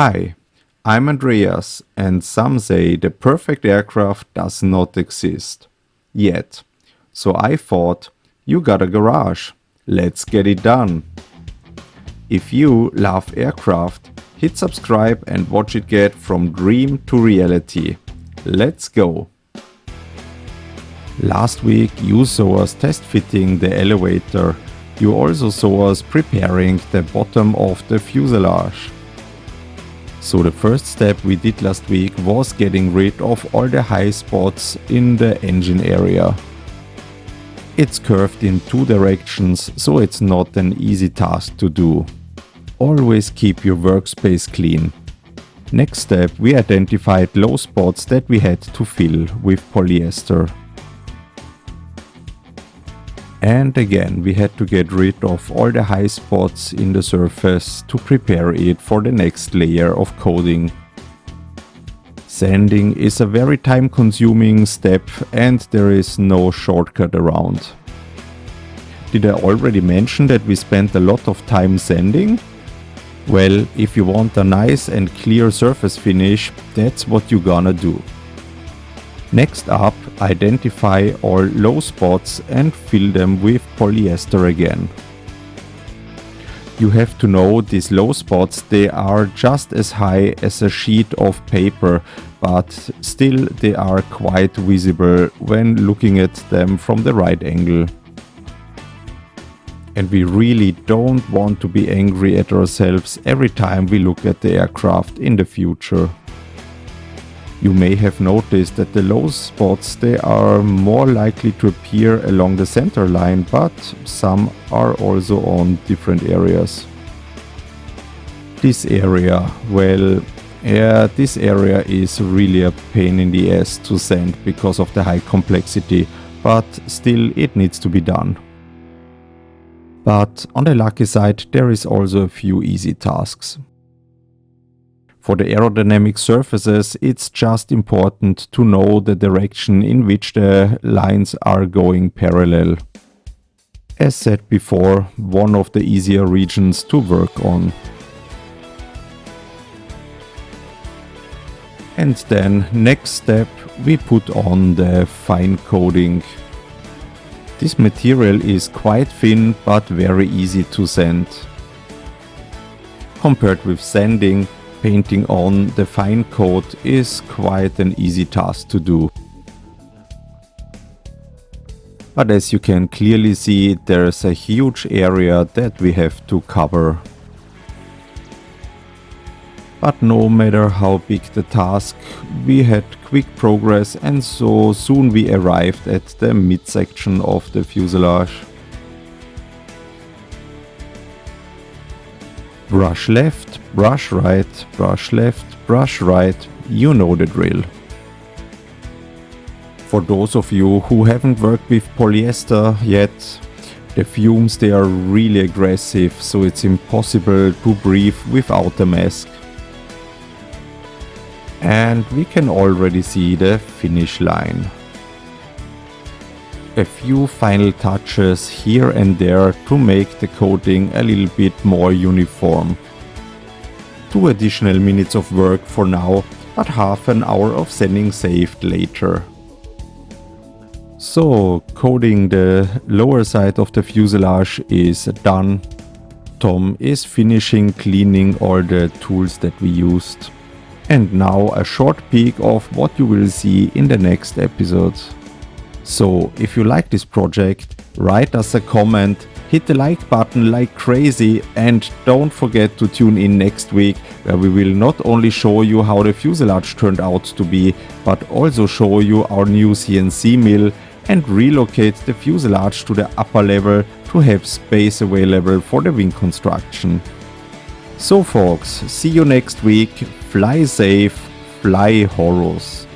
Hi, I'm Andreas, and some say the perfect aircraft does not exist yet. So I thought, you got a garage, let's get it done. If you love aircraft, hit subscribe and watch it get from dream to reality. Let's go! Last week you saw us test fitting the elevator. You also saw us preparing the bottom of the fuselage. So the first step we did last week was getting rid of all the high spots in the engine area. It's curved in two directions, so it's not an easy task to do. Always keep your workspace clean. Next step, we identified low spots that we had to fill with polyester. And again, we had to get rid of all the high spots in the surface to prepare it for the next layer of coating. Sanding is a very time-consuming step and there is no shortcut around. Did I already mention that we spent a lot of time sanding? Well, if you want a nice and clear surface finish, that's what you're gonna do. Next up, identify all low spots and fill them with polyester again. You have to know these low spots, they are just as high as a sheet of paper, but still they are quite visible when looking at them from the right angle. And we really don't want to be angry at ourselves every time we look at the aircraft in the future. You may have noticed that the low spots, they are more likely to appear along the center line, but some are also on different areas. This area, this area is really a pain in the ass to sand because of the high complexity, but still it needs to be done. But on the lucky side, there is also a few easy tasks. For the aerodynamic surfaces, it's just important to know the direction in which the lines are going parallel. As said before, one of the easier regions to work on. And then, next step, we put on the fine coating. This material is quite thin but very easy to sand. Compared with sanding, painting on the fine coat is quite an easy task to do. But as you can clearly see, there's a huge area that we have to cover. But no matter how big the task, we had quick progress and so soon we arrived at the midsection of the fuselage. Brush left, brush right, brush left, brush right, you know the drill. For those of you who haven't worked with polyester yet, the fumes they are really aggressive, so it's impossible to breathe without a mask. And we can already see the finish line. A few final touches here and there to make the coating a little bit more uniform. 2 additional minutes of work for now, but half an hour of sanding saved later. So, coating the lower side of the fuselage is done. Tom is finishing cleaning all the tools that we used. And now a short peek of what you will see in the next episode. So, if you like this project, write us a comment, hit the like button like crazy, and don't forget to tune in next week where we will not only show you how the fuselage turned out to be, but also show you our new CNC mill and relocate the fuselage to the upper level to have space available for the wing construction. So folks, see you next week, fly safe, fly Horus.